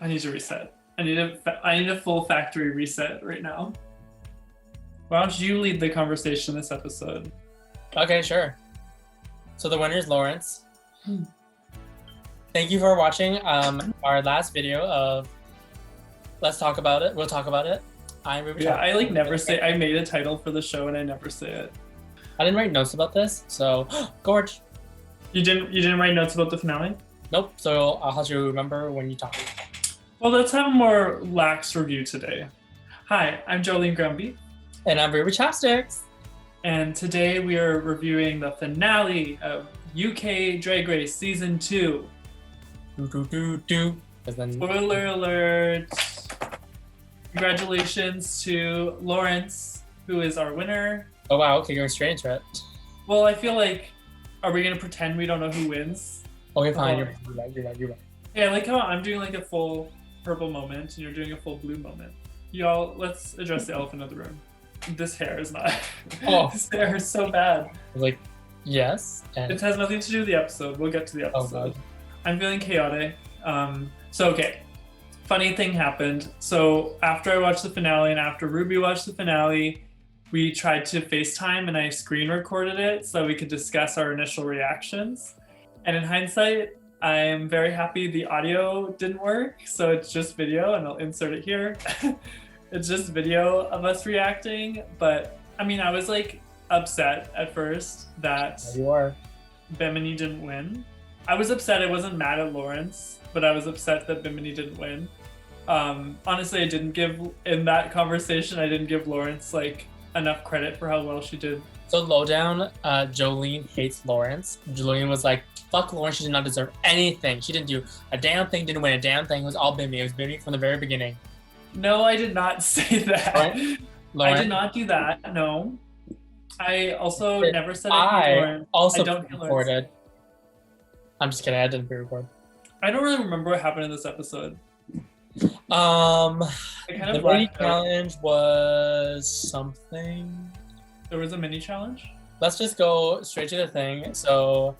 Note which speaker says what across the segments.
Speaker 1: I need to reset. I need a full factory reset right now. Why don't you lead the conversation this episode?
Speaker 2: Okay, sure. So the winner is Laurence. Thank you for watching our last video of Let's Talk About It. We'll talk about it. I'm Ruby.
Speaker 1: Yeah, I never say. I made a title for the show and I never say it.
Speaker 2: I didn't write notes about this, so Gorge.
Speaker 1: You didn't write notes about the finale?
Speaker 2: Nope. So I'll have to remember when you talk.
Speaker 1: Well, let's have a more lax review today. Hi, I'm Jolene Grumby.
Speaker 2: And I'm Ruby Chopsticks.
Speaker 1: And today we are reviewing the finale of UK Drag Race Season 2. Spoiler alert. Congratulations to Laurence, who is our winner.
Speaker 2: Oh wow, okay, going straight into it.
Speaker 1: Well, I feel like, are we going to pretend we don't know who wins?
Speaker 2: Okay, fine, you're right.
Speaker 1: Yeah, I like how I'm doing like a full purple moment and you're doing a full blue moment. Y'all, let's address the elephant in the room. This hair is not.
Speaker 2: Oh.
Speaker 1: This hair is so bad.
Speaker 2: Like, yes. And...
Speaker 1: It has nothing to do with the episode. We'll get to the episode.
Speaker 2: Oh,
Speaker 1: I'm feeling chaotic. Okay. Funny thing happened. So after I watched the finale and after Ruby watched the finale, we tried to FaceTime and I screen recorded it so we could discuss our initial reactions. And in hindsight, I am very happy the audio didn't work. So it's just video and I'll insert it here. It's just video of us reacting. But I mean, I was like upset at first that Bimini didn't win. I was upset. I wasn't mad at Laurence, but I was upset that Bimini didn't win. Honestly, in that conversation, I didn't give Laurence like enough credit for how well she did.
Speaker 2: So lowdown, Jolene hates Laurence. Jolene was like, fuck Laurence, she did not deserve anything. She didn't do a damn thing, didn't win a damn thing. It was all Bimini. It was Bimini from the very beginning.
Speaker 1: No, I did not say that.
Speaker 2: Laurence?
Speaker 1: I did not do that, no. I also never said I hate Laurence.
Speaker 2: I don't recorded. I'm just kidding, I didn't pre-record.
Speaker 1: I don't really remember what happened in this episode.
Speaker 2: The mini challenge was something.
Speaker 1: There was a mini challenge?
Speaker 2: Let's just go straight to the thing. So,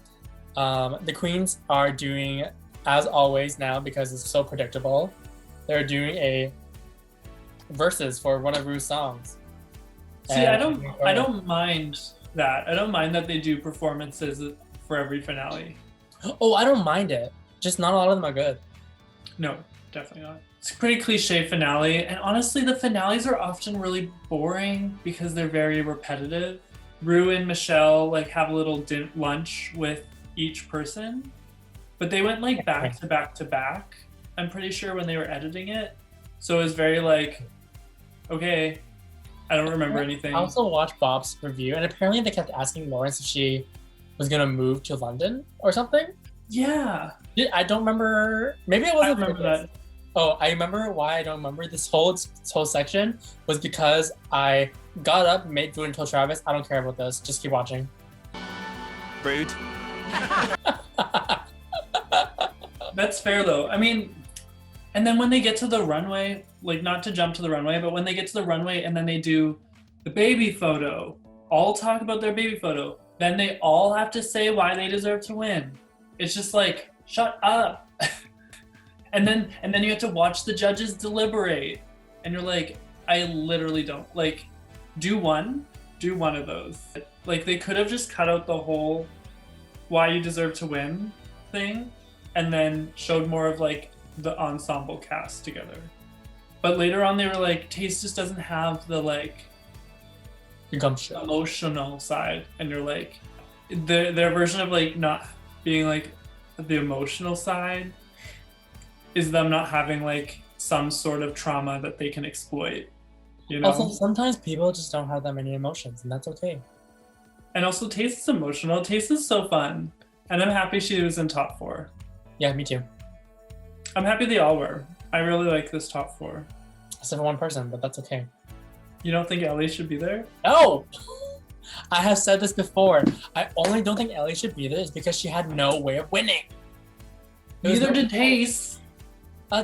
Speaker 2: the queens are doing, as always now, because it's so predictable, they're doing a verses for one of Rue's songs.
Speaker 1: See, I don't mind that. I don't mind that they do performances for every finale.
Speaker 2: Oh, I don't mind it. Just not a lot of them are good.
Speaker 1: No, definitely not. It's a pretty cliche finale, and honestly, the finales are often really boring because they're very repetitive. Rue and Michelle like have a little lunch with each person, but they went like back to back to back. I'm pretty sure when they were editing it, so it was very like, okay, I don't remember anything.
Speaker 2: I also watched Bob's review, and apparently they kept asking Laurence if she was gonna move to London or something.
Speaker 1: Yeah.
Speaker 2: I don't remember. Maybe I wasn't.
Speaker 1: I remember that.
Speaker 2: Oh, I remember why I don't remember this whole section was because I got up, made food, and told Travis, I don't care about this. Just keep watching.
Speaker 3: Rude.
Speaker 1: That's fair though. I mean, and then when they get to the runway, like not to jump to the runway, but when they get to the runway and then they do the baby photo, all talk about their baby photo, then they all have to say why they deserve to win. It's just like, shut up. and then you have to watch the judges deliberate. And you're like, I literally don't. Like, do one of those. Like, they could have just cut out the whole why you deserve to win thing and then showed more of like the ensemble cast together. But later on they were like, Taste just doesn't have the like emotional side. And you're like, their version of like not being like the emotional side is them not having like some sort of trauma that they can exploit, you know?
Speaker 2: Also, sometimes people just don't have that many emotions, and that's okay.
Speaker 1: And also, Taste is emotional. Taste is so fun. And I'm happy she was in top 4.
Speaker 2: Yeah, me too.
Speaker 1: I'm happy they all were. I really like this top 4.
Speaker 2: Except for one person, but that's okay.
Speaker 1: You don't think Ellie should be there?
Speaker 2: No! I have said this before. I only don't think Ellie should be there is because she had no way of winning.
Speaker 1: Neither did Taste.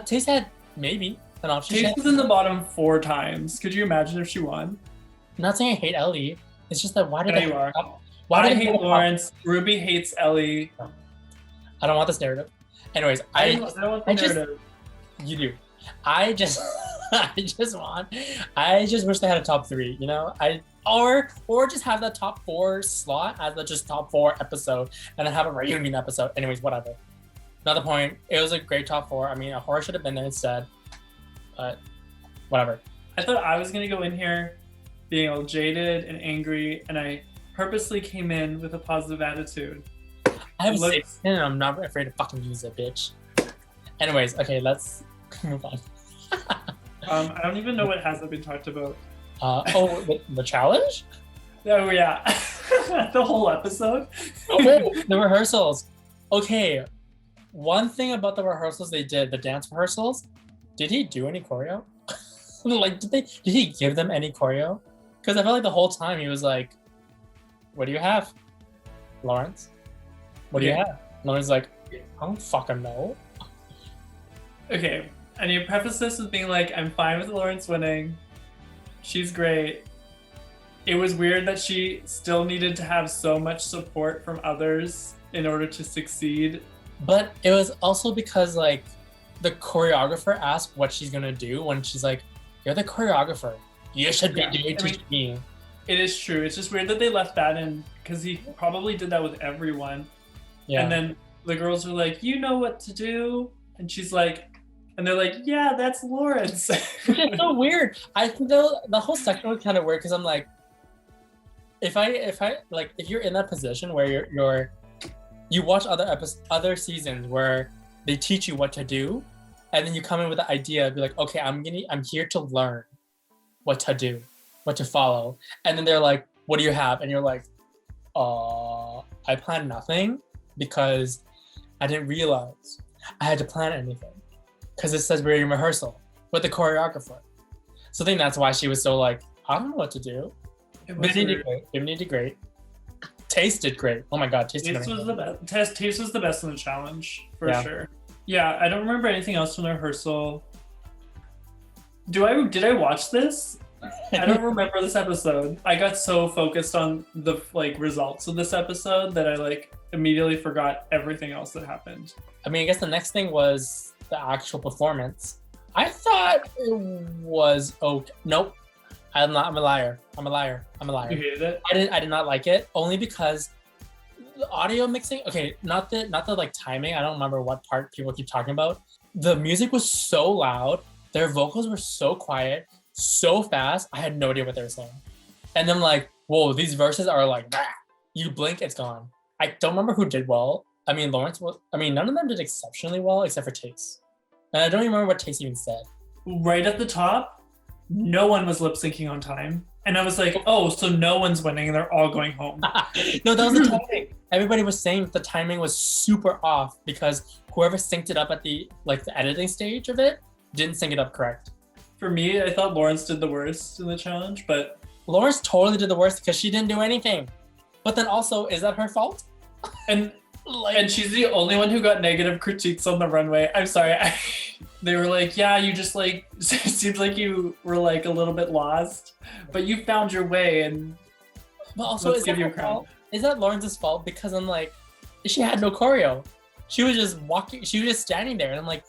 Speaker 2: Taste had maybe an option.
Speaker 1: Taste was in the bottom 4 times. Could you imagine if she won?
Speaker 2: I'm not saying I hate Ellie. It's just that why did
Speaker 1: you are. I hate Laurence. Ruby hates Ellie.
Speaker 2: I don't want this narrative. Anyways,
Speaker 1: I don't want the narrative.
Speaker 2: You do. I just I just wish they had a top 3, you know? Or just have the top 4 slot as the just top 4 episode and then have a reunion episode. Anyways, whatever. Not the point. It was a great top 4. I mean, a horror should have been there instead. But whatever.
Speaker 1: I thought I was gonna go in here being all jaded and angry, and I purposely came in with a positive attitude.
Speaker 2: I have a safe skin and I'm not afraid to fucking use it, bitch. Anyways, okay, let's move on.
Speaker 1: I don't even know what hasn't been talked about.
Speaker 2: The challenge?
Speaker 1: Oh yeah, the whole episode.
Speaker 2: Oh, the rehearsals. Okay, one thing about the rehearsals they did, the dance rehearsals, did he do any choreo? Like, did he give them any choreo? Because I felt like the whole time he was like, "What do you have, Laurence? What do you have?" Lauren's like, "I don't fucking know."
Speaker 1: Okay, I need to preface this with being like, I'm fine with Laurence winning. She's great. It was weird that she still needed to have so much support from others in order to succeed.
Speaker 2: But it was also because like the choreographer asked what she's gonna do when she's like, "You're the choreographer. You should be doing teach me."
Speaker 1: It is true. It's just weird that they left that in because he probably did that with everyone.
Speaker 2: Yeah.
Speaker 1: And then the girls are like, "You know what to do," and she's like, and they're like, "Yeah, that's Laurence."
Speaker 2: Which is so weird. I think the whole section was kind of weird because I'm like, if you're in that position where you watch other seasons where they teach you what to do, and then you come in with the idea, be like, okay, I'm here to learn what to do, what to follow, and then they're like, "What do you have?" And you're like, I planned nothing because I didn't realize I had to plan anything because it says we're in rehearsal with the choreographer. So I think that's why she was so like, I don't know what to do. Bimini did great. Bimini did great. Taste did great. Oh my god, Taste
Speaker 1: was the best. Taste was the best in the challenge for sure. Yeah, I don't remember anything else from the rehearsal. Did I watch this? I don't remember this episode. I got so focused on the results of this episode that I immediately forgot everything else that happened.
Speaker 2: I mean, I guess the next thing was the actual performance. I thought it was okay. Nope. I'm a liar. You
Speaker 1: hated it?
Speaker 2: I did not like it only because the audio mixing. Okay, not the timing. I don't remember what part people keep talking about. The music was so loud. Their vocals were so quiet, so fast. I had no idea what they were saying. And then whoa, these verses are like that. You blink, it's gone. I don't remember who did well. I mean, none of them did exceptionally well except for Taste. And I don't even remember what Taste even said.
Speaker 1: Right at the top, no one was lip syncing on time. And I was like, oh, so no one's winning and they're all going home.
Speaker 2: No, that was the timing. Everybody was saying the timing was super off because whoever synced it up at the editing stage of it didn't sync it up correct.
Speaker 1: For me, I thought Laurence did the worst in the challenge, but
Speaker 2: Laurence totally did the worst because she didn't do anything. But then also, is that her fault?
Speaker 1: And she's the only one who got negative critiques on the runway. I'm sorry. They were like, yeah, you just seems like you were a little bit lost, but you found your way. And
Speaker 2: but also, is that Laurence's fault? Because I'm like, she had no choreo. She was just walking. She was just standing there, and I'm like,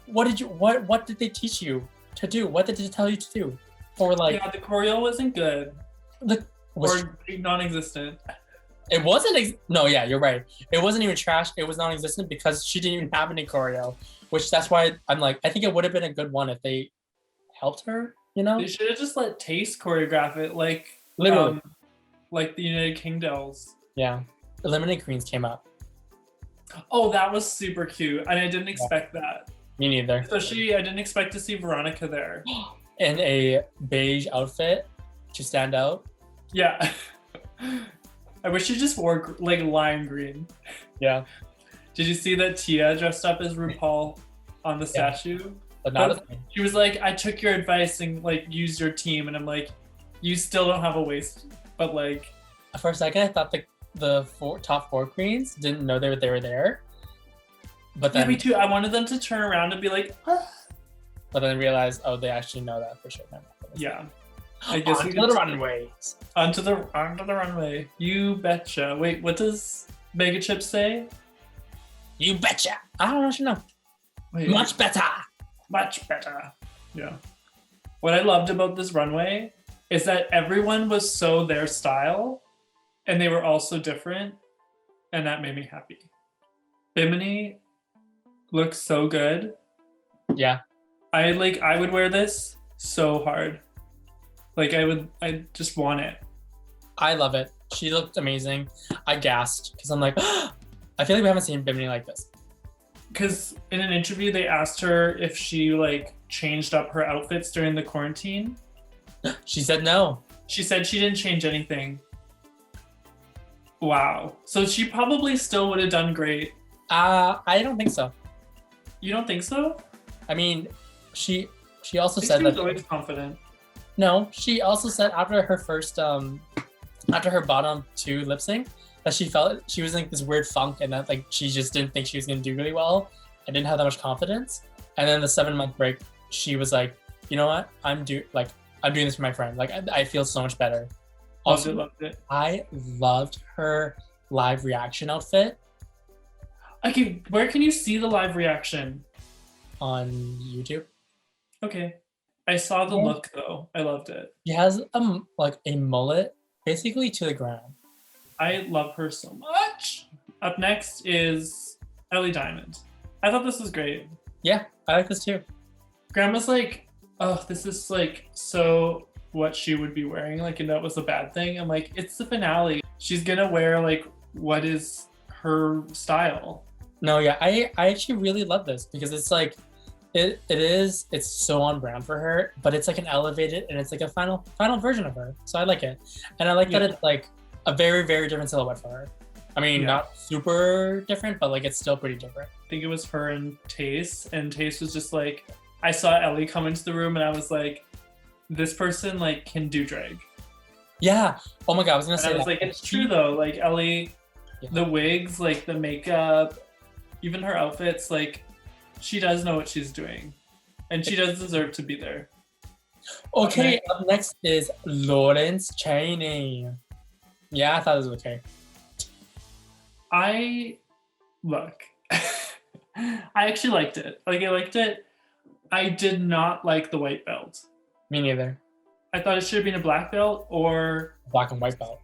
Speaker 2: what did they teach you to do? What did they tell you to do? Or
Speaker 1: yeah, the choreo wasn't good. Or non-existent.
Speaker 2: It wasn't. No, yeah, you're right. It wasn't even trash. It was non-existent because she didn't even have any choreo. Which that's why I'm like, I think it would have been a good one if they helped her. You know,
Speaker 1: they should have just let Taste choreograph it,
Speaker 2: literally,
Speaker 1: like the United Kingdolls.
Speaker 2: Yeah, Eliminated Queens came up.
Speaker 1: Oh, that was super cute, and I didn't expect that.
Speaker 2: Me neither.
Speaker 1: Especially, I didn't expect to see Veronica there
Speaker 2: in a beige outfit to stand out.
Speaker 1: Yeah. I wish she just wore lime green.
Speaker 2: Yeah.
Speaker 1: Did you see that Tia dressed up as RuPaul on the statue?
Speaker 2: But not a thing.
Speaker 1: She was like, I took your advice and use your team, and I'm like, you still don't have a waist, but
Speaker 2: for a second I thought the top 4 queens didn't know they were there. But then
Speaker 1: me too. I wanted them to turn around and be like, ah.
Speaker 2: But then realized, oh, they actually know that for sure.
Speaker 1: Yeah. I guess
Speaker 2: onto the runways.
Speaker 1: Onto the runway. You betcha. Wait, what does Mega Chip say?
Speaker 2: You betcha. I don't know.
Speaker 1: Wait.
Speaker 2: Much better.
Speaker 1: Much better. Yeah. What I loved about this runway is that everyone was so their style and they were all so different, and that made me happy. Bimini looks so good.
Speaker 2: Yeah.
Speaker 1: I would wear this so hard. Like I just want it.
Speaker 2: I love it. She looked amazing. I gasped because I'm like, I feel like we haven't seen Bimini like this.
Speaker 1: Because in an interview they asked her if she like changed up her outfits during the quarantine.
Speaker 2: She said no.
Speaker 1: She said she didn't change anything. Wow. So she probably still would have done great.
Speaker 2: I don't think so.
Speaker 1: You don't think so?
Speaker 2: I mean, she also
Speaker 1: She
Speaker 2: said
Speaker 1: seems
Speaker 2: that.
Speaker 1: always confident.
Speaker 2: No, she also said after her first after her bottom 2 lip sync that she felt she was in like this weird funk and that like she just didn't think she was gonna do really well and didn't have that much confidence. And then the 7-month break, she was like, you know what? I'm doing this for my friend. Like I feel so much better. Also,
Speaker 1: Loved it.
Speaker 2: I loved her live reaction outfit
Speaker 1: Okay, where can you see the live reaction?
Speaker 2: on YouTube.
Speaker 1: Okay. I saw the
Speaker 2: Yeah.
Speaker 1: look though. I loved it.
Speaker 2: She has like a mullet basically to the ground.
Speaker 1: I love her so much. Up next is Ellie Diamond. I thought this was great.
Speaker 2: Yeah, I like this too.
Speaker 1: Grandma's like, oh, this is like so what she would be wearing, like, and that was a bad thing. I'm like, it's the finale. She's gonna wear like what is her style.
Speaker 2: No, yeah, I actually really love this because it's like it's so on brand for her, but it's like an elevated and it's like a final version of her. So I like it. And I like that it's like a very, very different silhouette for her. I mean, not super different, but like it's still pretty different.
Speaker 1: I think it was her and Tace, and Tace was just like, I saw Ellie come into the room and I was like, this person like can do drag.
Speaker 2: Yeah. Oh my god, I was gonna
Speaker 1: And
Speaker 2: say
Speaker 1: I was
Speaker 2: that.
Speaker 1: like, it's true though. Like Ellie, the wigs, like the makeup, even her outfits, like she does know what she's doing, and she does deserve to be there.
Speaker 2: Okay, up next is Laurence Cheney. Yeah, I thought it was okay.
Speaker 1: I actually liked it. Like I liked it. I did not like the white belt.
Speaker 2: Me neither.
Speaker 1: I thought it should have been a black belt or
Speaker 2: Black and white belt.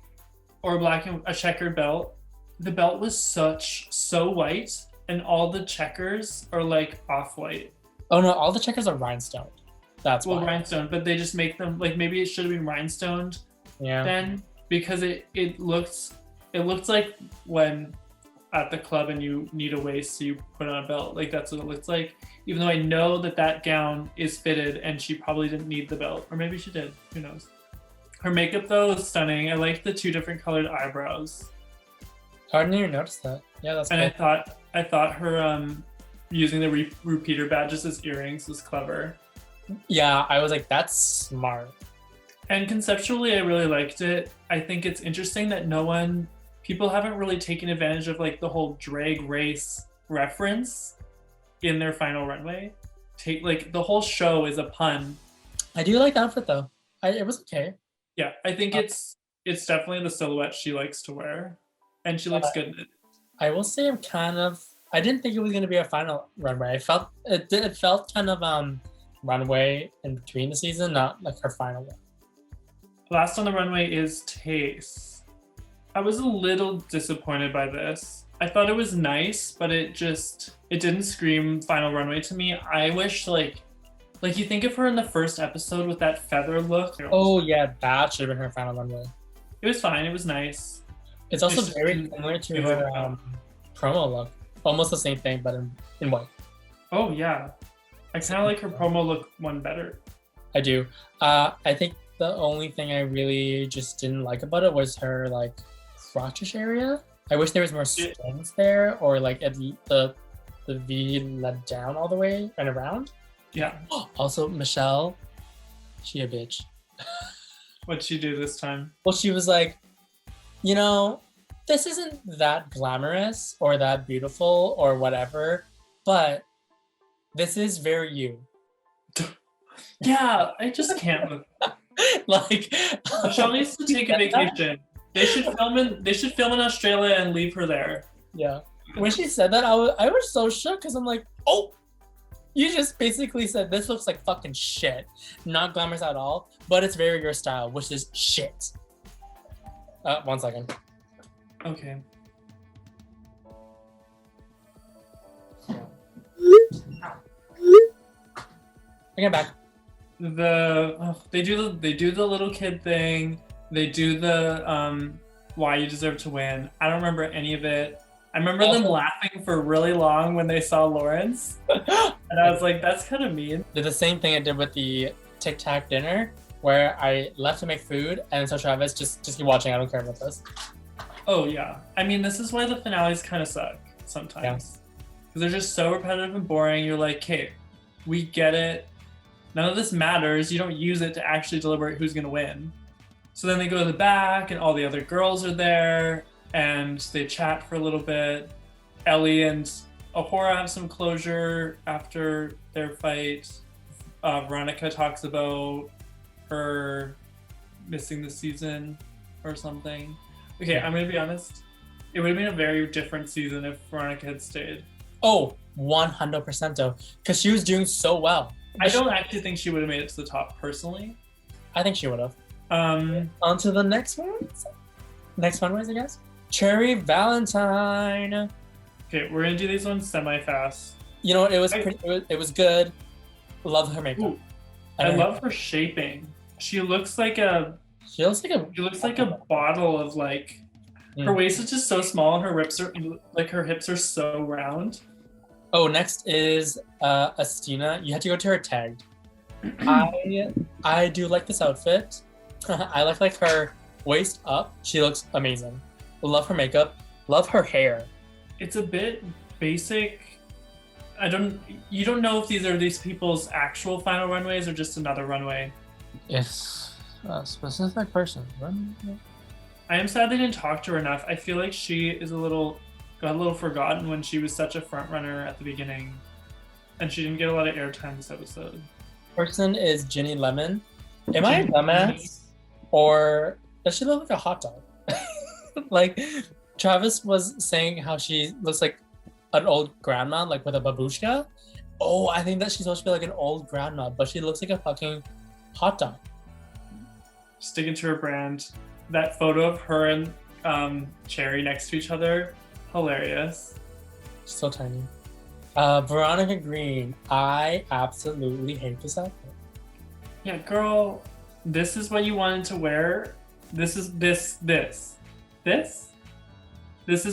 Speaker 1: a checkered belt. The belt was so white, and all the checkers are like off-white.
Speaker 2: Oh no, all the checkers are rhinestone. That's why.
Speaker 1: Rhinestone, but they just make them like maybe it should have been rhinestoned
Speaker 2: Yeah.
Speaker 1: then, because it looks like when at the club and you need a waist, so you put on a belt. Like that's what it looks like. Even though I know that gown is fitted and she probably didn't need the belt, or maybe she did. Who knows? Her makeup though is stunning. I liked the 2 different colored eyebrows.
Speaker 2: I didn't even notice that. Yeah, that's
Speaker 1: And
Speaker 2: cool.
Speaker 1: I thought her using the repeater badges as earrings was clever.
Speaker 2: Yeah, I was like, that's smart.
Speaker 1: And conceptually, I really liked it. I think it's interesting that people haven't really taken advantage of like the whole drag race reference in their final runway. Like the whole show is a pun.
Speaker 2: I do like the outfit though. It was okay.
Speaker 1: Yeah, I think it's definitely the silhouette she likes to wear, and she looks good in it.
Speaker 2: I will say I didn't think it was gonna be a final runway. It felt kind of runway in between the season, not like her final one.
Speaker 1: Last on the runway is Tace. I was a little disappointed by this. I thought it was nice, but it didn't scream final runway to me. I wish like you think of her in the first episode with that feather look.
Speaker 2: Oh yeah, that should have been her final runway.
Speaker 1: It was fine. It was nice.
Speaker 2: It's also
Speaker 1: It's-
Speaker 2: very similar to her promo look. Almost the same thing, but in white.
Speaker 1: Oh yeah, I kind of like her promo look one better.
Speaker 2: I do. I think the only thing I really just didn't like about it was her like crotchish area. I wish there was more strings there, or like the V led down all the way and around.
Speaker 1: Yeah.
Speaker 2: Also, Michelle, she a bitch.
Speaker 1: What'd she do this time?
Speaker 2: Well, she was like, you know, this isn't that glamorous or that beautiful or whatever, but this is very you.
Speaker 1: Yeah, I just can't.
Speaker 2: Like,
Speaker 1: Michelle needs to take a vacation. They should film in Australia and leave her there.
Speaker 2: Yeah. When she said that, I was so shook because I'm like, oh, You just basically said this looks like fucking shit. Not glamorous at all, but it's very your style, which is shit. 1 second.
Speaker 1: Okay.
Speaker 2: I get back.
Speaker 1: They do the little kid thing. They do the why you deserve to win. I don't remember any of it. I remember them laughing for really long when they saw Laurence, and I was like, that's kind of mean.
Speaker 2: Did the same thing I did with the Tic Tac dinner, where I left to make food, and so Travis just keep watching. I don't care about this.
Speaker 1: Oh yeah, I mean this is why the finales kind of suck sometimes, because they're just so repetitive and boring. You're like, okay, we get it. None of this matters. You don't use it to actually deliberate who's gonna win. So then they go to the back, and all the other girls are there, and they chat for a little bit. Ellie and Ahura have some closure after their fight. Veronica talks about her missing the season or something. Okay, I'm gonna be honest. It would have been a very different season if Veronica had stayed.
Speaker 2: Oh, 100% though, because she was doing so well.
Speaker 1: I don't actually think she would have made it to the top personally.
Speaker 2: I think she would have.
Speaker 1: Um,
Speaker 2: On to the next one. Next fundraiser, I guess. Cherry Valentine.
Speaker 1: okay, we're gonna do these ones semi-fast.
Speaker 2: You know what? It was good. Love her makeup.
Speaker 1: Ooh, I love her shaping. She looks like a bottle of like. Her waist is just so small, and her hips are so round.
Speaker 2: Oh, next is Astina. You had to go to her tagged. I do like this outfit. I like her waist up. She looks amazing. Love her makeup. Love her hair.
Speaker 1: It's a bit basic. You don't know if these are these people's actual final runways or just another runway.
Speaker 2: It's a specific person.
Speaker 1: I am sad they didn't talk to her enough. I feel like she is got a little forgotten when she was such a front runner at the beginning, and she didn't get a lot of airtime this episode.
Speaker 2: Person is Ginny Lemon. Am I a dumbass? Or does she look like a hot dog? Like, Travis was saying how she looks like an old grandma, like with a babushka. Oh, I think that she's supposed to be like an old grandma, but she looks like a fucking hot dog.
Speaker 1: Sticking to her brand. That photo of her and Cherry next to each other, hilarious.
Speaker 2: She's so tiny. Veronica Green. I absolutely hate this outfit.
Speaker 1: Yeah, girl, this is what you wanted to wear. This is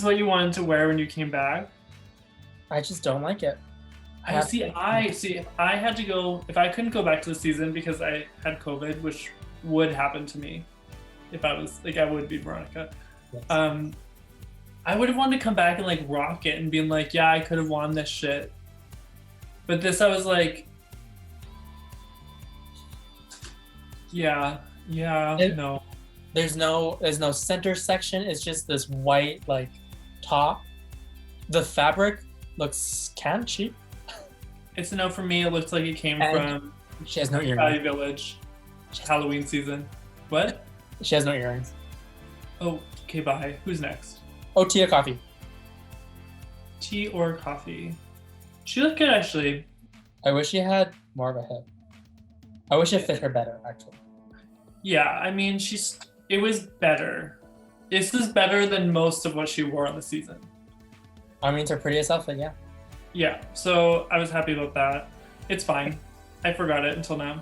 Speaker 1: what you wanted to wear when you came back.
Speaker 2: I just don't like it.
Speaker 1: I see. If I had to go, if I couldn't go back to the season because I had COVID, which would happen to me, if I was like, I would be Veronica.
Speaker 2: Yes.
Speaker 1: I would have wanted to come back and like rock it and being like, yeah, I could have won this shit. But this, I was like, yeah, no.
Speaker 2: There's no center section. It's just this white like top. The fabric looks kind of cheap.
Speaker 1: It's a no for me. It looks like it came from
Speaker 2: she has no earrings.
Speaker 1: Valley Village, Halloween season. What?
Speaker 2: She has no earrings.
Speaker 1: Oh, okay, bye. Who's next?
Speaker 2: Oh, Tia Coffee.
Speaker 1: Tea or coffee? She looked good, actually.
Speaker 2: I wish she had more of a hip. I wish it fit her better, actually.
Speaker 1: Yeah, I mean, it was better. This is better than most of what she wore on the season.
Speaker 2: I mean, it's her prettiest outfit, yeah.
Speaker 1: Yeah, so I was happy about that. It's fine. I forgot it until now.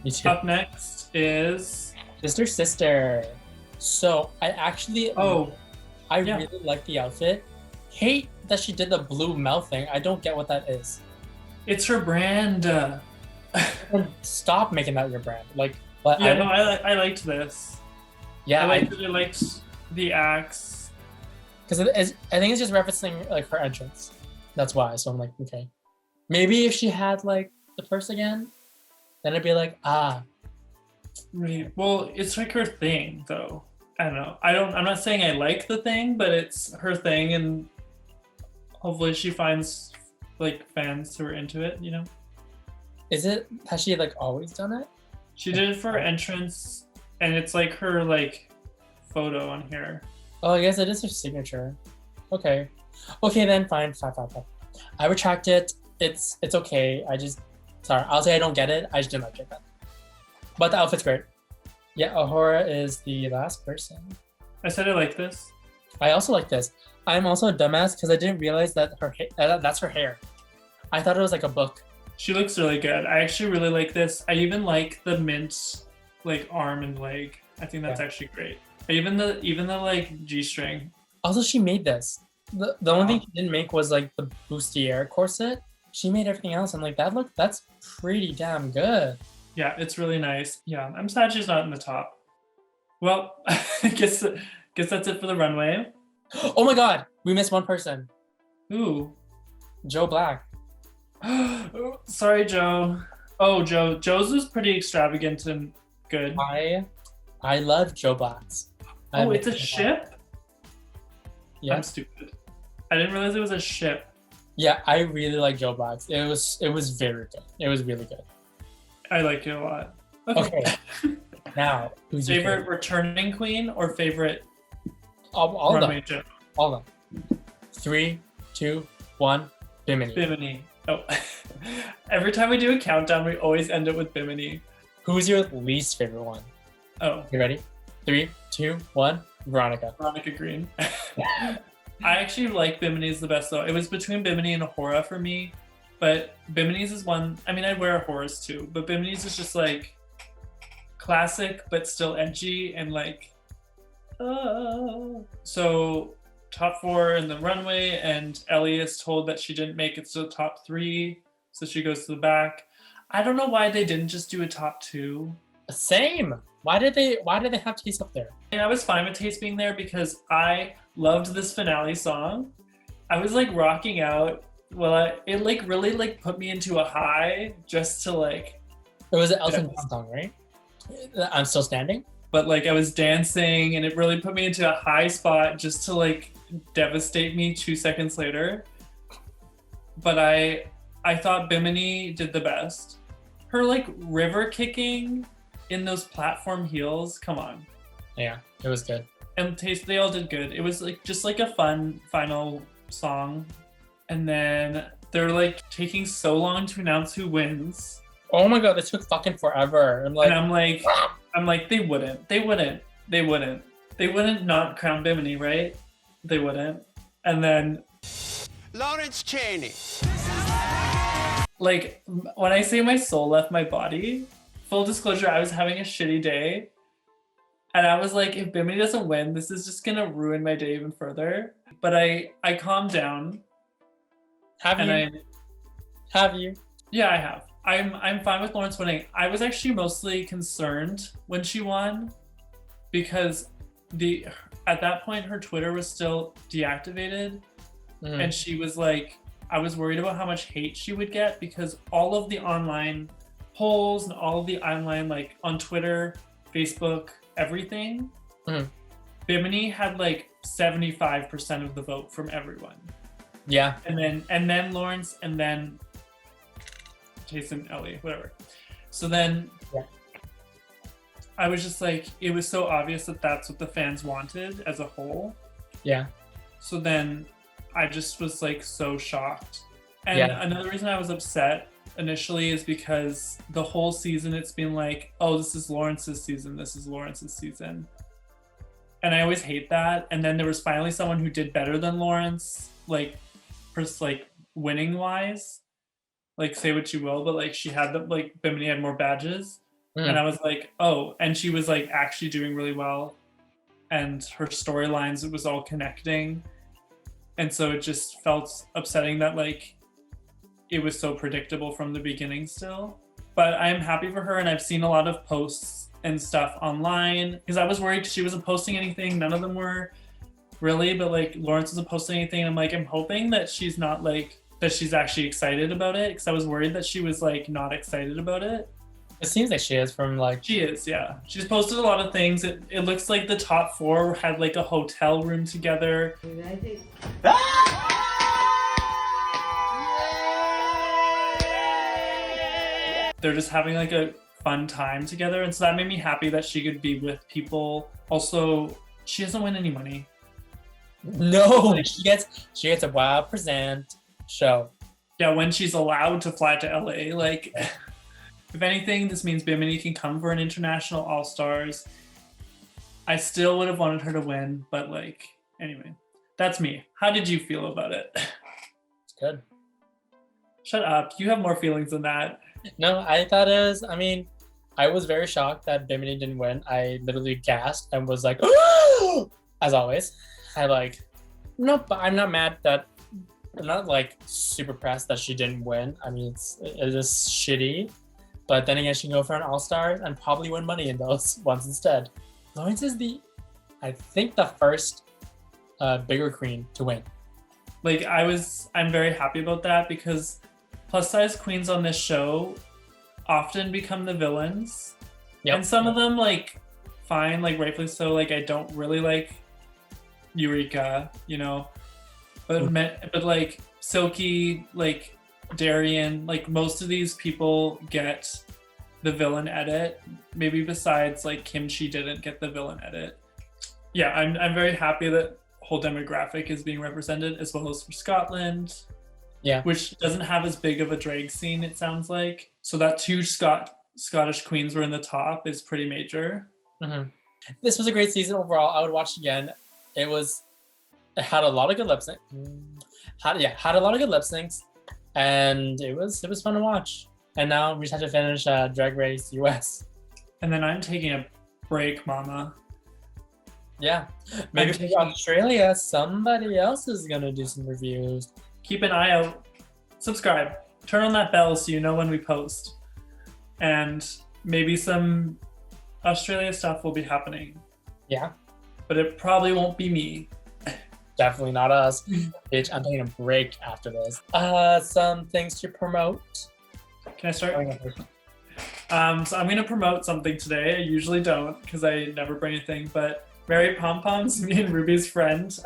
Speaker 2: Me too.
Speaker 1: Up next is...
Speaker 2: Sister. So, I actually... I really like the outfit. Hate that she did the blue mouth thing. I don't get what that is.
Speaker 1: It's her brand.
Speaker 2: Stop making that your brand. Like,
Speaker 1: but yeah, I liked this.
Speaker 2: Yeah,
Speaker 1: I liked the axe.
Speaker 2: Because I think it's just referencing like her entrance. That's why. So I'm like, okay. Maybe if she had like the purse again, then it'd be like,
Speaker 1: Right. Well, it's like her thing, though. I don't know. I'm not saying I like the thing, but it's her thing, and hopefully she finds like fans who are into it. You know.
Speaker 2: Has she like always done it?
Speaker 1: She did it for her entrance, and it's like her like photo on here.
Speaker 2: Oh, I guess it is her signature. Okay then, fine. I retract it. it's okay. Sorry, I'll say I don't get it. I just didn't like it. But the outfit's great. Yeah, Ahura is the last person.
Speaker 1: I said I like this.
Speaker 2: I also like this. I'm also a dumbass because I didn't realize that that's her hair. I thought it was like a book.
Speaker 1: She looks really good. I actually really like this. I even like the mint like arm and leg. I think that's actually great. Even the like G-string.
Speaker 2: Also, she made this. The only thing she didn't make was like the bustier corset. She made everything else, and like that's pretty damn good.
Speaker 1: Yeah, it's really nice. Yeah, I'm sad she's not in the top. Well, I guess that's it for the runway.
Speaker 2: Oh my god, we missed one person.
Speaker 1: Ooh.
Speaker 2: Joe Black.
Speaker 1: Sorry, Joe. Oh, Joe's was pretty extravagant and good.
Speaker 2: I love Joe Black's.
Speaker 1: Oh, it's a ship?
Speaker 2: Yeah.
Speaker 1: I'm stupid. I didn't realize it was a ship.
Speaker 2: Yeah, I really like Joe Black's. It was very good. It was really good.
Speaker 1: I like it a lot.
Speaker 2: Okay. Now, who's your
Speaker 1: favorite returning queen or favorite
Speaker 2: all of them.
Speaker 1: Joe?
Speaker 2: All of them. 3, 2, 1. Bimini.
Speaker 1: Bimini. Oh. Every time we do a countdown, we always end it with Bimini.
Speaker 2: Who's your least favorite one?
Speaker 1: Oh.
Speaker 2: You ready? 3, 2, 1. Veronica.
Speaker 1: Veronica Green. I actually like Bimini's the best though. It was between Bimini and Ahura for me, but Bimini's is one. I mean, I'd wear Ahura's too, but Bimini's is just like classic, but still edgy and like. So top 4 in the runway, and Ellie is told that she didn't make it to the top 3, so she goes to the back. I don't know why they didn't just do a top 2.
Speaker 2: Same. Why did they have Taste up there?
Speaker 1: And I was fine with Taste being there because I loved this finale song. I was like rocking out. Well, it like really like put me into a high just to like.
Speaker 2: It was an Elton John song, right? I'm Still Standing.
Speaker 1: But like I was dancing, and it really put me into a high spot just to like devastate me 2 seconds later. But I thought Bimini did the best. Her like river kicking in those platform heels, come on.
Speaker 2: Yeah, it was good.
Speaker 1: And Taste, they all did good. It was like just like a fun final song. And then they're like taking so long to announce who wins.
Speaker 2: Oh my god, it took fucking forever.
Speaker 1: I'm like, they wouldn't not crown Bimini, right? They wouldn't. And then
Speaker 3: Laurence Cheney.
Speaker 1: Like when I say my soul left my body, full disclosure, I was having a shitty day. And I was like, if Bimini doesn't win, this is just gonna ruin my day even further. But I calmed down.
Speaker 2: Have you?
Speaker 1: Yeah, I have. I'm fine with Laurence winning. I was actually mostly concerned when she won because at that point her Twitter was still deactivated. And she was like, I was worried about how much hate she would get because all of the online polls and all of the online, like on Twitter, Facebook, everything, Bimini had like 75% of the vote from everyone.
Speaker 2: Yeah.
Speaker 1: And then Laurence, and then Jason, Ellie, whatever. So then I was just like, it was so obvious that that's what the fans wanted as a whole.
Speaker 2: Yeah.
Speaker 1: So then I just was like so shocked. And another reason I was upset initially is because the whole season it's been like, oh, this is Lawrence's season, this is Lawrence's season. And I always hate that. And then there was finally someone who did better than Laurence, like winning wise. Like say what you will, but like she had Bimini had more badges. And I was like, oh, and she was like actually doing really well. And her storylines, it was all connecting. And so it just felt upsetting that like it was so predictable from the beginning still. But I'm happy for her, and I've seen a lot of posts and stuff online because I was worried she wasn't posting anything. None of them were really, but like Laurence wasn't posting anything. I'm like, I'm hoping that she's not like, that she's actually excited about it, because I was worried that she was like not excited about it.
Speaker 2: It seems like she is from like...
Speaker 1: She is, yeah. She's posted a lot of things. It looks like the top 4 had like a hotel room together. They're just having like a fun time together. And so that made me happy that she could be with people. Also, she doesn't win any money.
Speaker 2: No, she gets a Wow Present show.
Speaker 1: Yeah, when she's allowed to fly to LA. Like, if anything, this means Bimini can come for an international All-Stars. I still would have wanted her to win, but like, anyway, that's me. How did you feel about it?
Speaker 2: It's good.
Speaker 1: Shut up. You have more feelings than that.
Speaker 2: No, I thought it was, I mean, I was very shocked that Bimini didn't win. I literally gasped and was like, as always. No, but I'm not mad that, I'm not like super pressed that she didn't win. I mean, it is shitty, but then again, she can go for an All-Star and probably win money in those ones instead. Laurence is I think the first bigger queen to win.
Speaker 1: Like, I'm very happy about that because plus size queens on this show often become the villains.
Speaker 2: Yep.
Speaker 1: And some of them, like, fine, like, rightfully so. Like, I don't really like Eureka, you know, but like Silky, like Darian, like most of these people get the villain edit. Maybe besides like Kimchi didn't get the villain edit. Yeah, I'm very happy that whole demographic is being represented, as well as for Scotland.
Speaker 2: Yeah,
Speaker 1: which doesn't have as big of a drag scene, it sounds like. So that two Scottish queens were in the top is pretty major.
Speaker 2: Mm-hmm. This was a great season overall. I would watch it again. It had a lot of good lip syncs. Had a lot of good lip syncs, and it was fun to watch. And now we just have to finish Drag Race US.
Speaker 1: And then I'm taking a break, mama.
Speaker 2: Yeah, maybe for Australia, somebody else is gonna do some reviews.
Speaker 1: Keep an eye out. Subscribe. Turn on that bell so you know when we post. And maybe some Australia stuff will be happening.
Speaker 2: Yeah.
Speaker 1: But it probably won't be me.
Speaker 2: Definitely not us. Bitch, I'm taking a break after this. Some things to promote.
Speaker 1: Can I start? So I'm going to promote something today. I usually don't because I never bring anything. But Mary Pom Poms, me and Ruby's friend.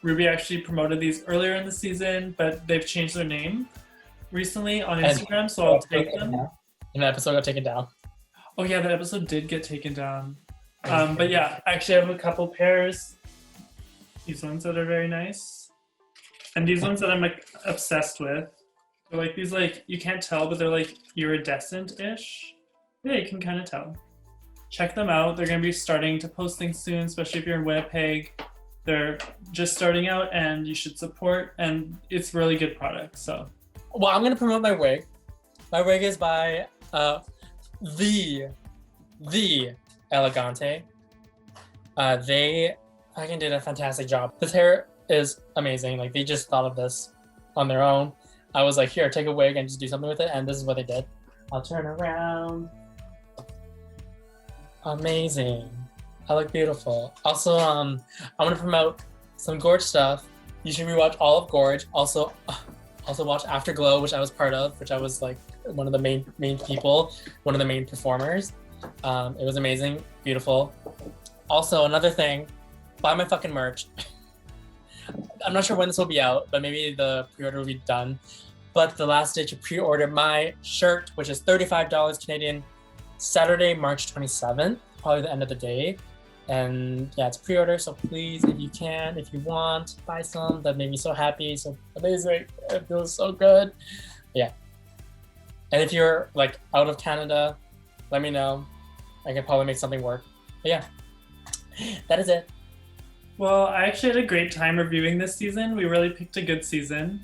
Speaker 1: Ruby actually promoted these earlier in the season, but they've changed their name recently on Instagram, so I'll take them.
Speaker 2: And the episode got taken down.
Speaker 1: Oh yeah, that episode did get taken down. But yeah, actually I have a couple pairs. These ones that are very nice. And these ones that I'm like obsessed with. They're like these like, you can't tell, but they're like iridescent-ish. Yeah, you can kind of tell. Check them out. They're going to be starting to post things soon, especially if you're in Winnipeg. They're just starting out and you should support, and it's really good product. So,
Speaker 2: well, I'm gonna promote my wig. My wig is by the Elegante. They fucking did a fantastic job. This hair is amazing. Like, they just thought of this on their own. I was like, here, take a wig and just do something with it, and this is what they did. I'll turn around. Amazing. I look beautiful. Also, I want to promote some Gorge stuff. You should rewatch all of Gorge. Also watch Afterglow, which I was part of, which I was like one of the main people, one of the main performers. It was amazing, beautiful. Also, another thing, buy my fucking merch. I'm not sure when this will be out, but maybe the pre-order will be done. But the last day to pre-order my shirt, which is $35 Canadian, Saturday, March 27th, probably the end of the day. And yeah, it's pre-order, so please, if you can, if you want, buy some. That made me so happy, so amazing. It feels so good. Yeah. And if you're like out of Canada, let me know. I can probably make something work. But yeah, that is it.
Speaker 1: Well, I actually had a great time reviewing this season. We really picked a good season.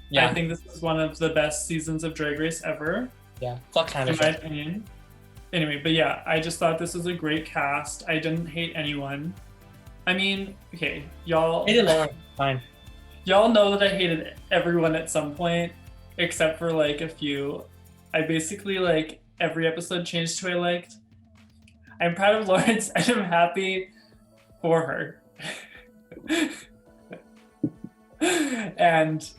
Speaker 2: Yeah.
Speaker 1: I think this is one of the best seasons of Drag Race ever.
Speaker 2: Yeah, fuck Canada.
Speaker 1: In my opinion. Anyway, but yeah, I just thought this was a great cast. I didn't hate anyone. I mean, okay, y'all.
Speaker 2: Hated Lauren. Fine.
Speaker 1: Y'all know that I hated everyone at some point, except for like a few. I basically like every episode changed to who I liked. I'm proud of Laurence and I'm happy for her. And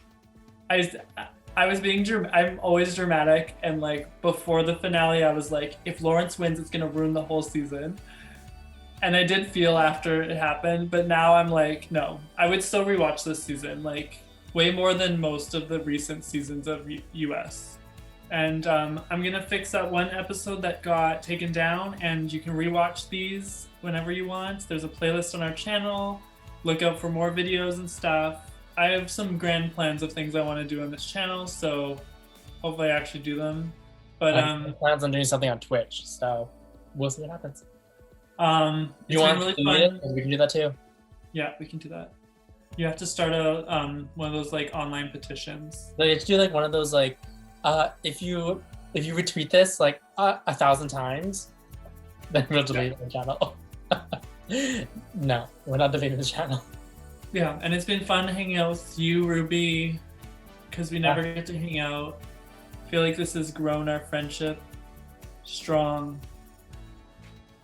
Speaker 1: I was being I'm always dramatic, and like before the finale I was like, if Laurence wins it's gonna ruin the whole season, and I did feel after it happened, but now I'm like, no, I would still rewatch this season, like way more than most of the recent seasons of US. And I'm gonna fix that one episode that got taken down, and you can rewatch these whenever you want. There's a playlist on our channel. Look out for more videos and stuff. I have some grand plans of things I want to do on this channel, so hopefully I actually do them. But
Speaker 2: I have plans on doing something on Twitch, so we'll see what happens.
Speaker 1: it's
Speaker 2: You
Speaker 1: been
Speaker 2: want
Speaker 1: really
Speaker 2: to do
Speaker 1: fun.
Speaker 2: it? 'Cause we can do that too.
Speaker 1: Yeah, we can do that. You have to start a one of those like online petitions.
Speaker 2: Like, you have to do like one of those like, if you retweet this like 1,000 times, then we'll delete the channel. No, we're not deleting the channel.
Speaker 1: Yeah, and it's been fun hanging out with you, Ruby, because we never get to hang out. I feel like this has grown our friendship strong,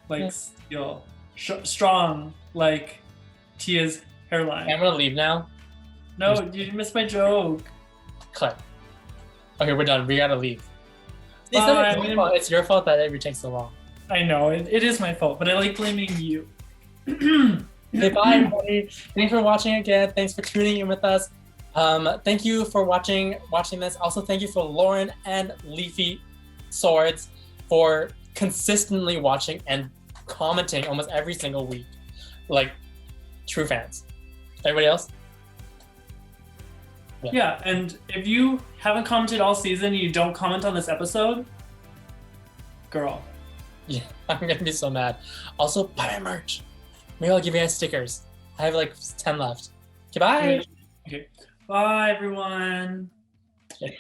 Speaker 1: like steel, strong like Tia's hairline.
Speaker 2: I'm gonna leave now.
Speaker 1: No, you missed my joke.
Speaker 2: Cut. Okay, we're done. We gotta leave. It's
Speaker 1: Bye.
Speaker 2: not your fault. It's your fault that it takes so long.
Speaker 1: I know it is my fault, but I like blaming you.
Speaker 2: Okay, bye everybody. Thanks for watching again. Thanks for tuning in with us. Thank you for watching this. Also, thank you for Lauren and Leafy Swords for consistently watching and commenting almost every single week. Like true fans. Everybody else?
Speaker 1: Yeah, and if you haven't commented all season, you don't comment on this episode, girl.
Speaker 2: Yeah, I'm gonna be so mad. Also, buy my merch. Maybe I'll give you guys stickers. I have like 10 left. Okay, bye.
Speaker 1: Okay, bye everyone.
Speaker 2: Okay.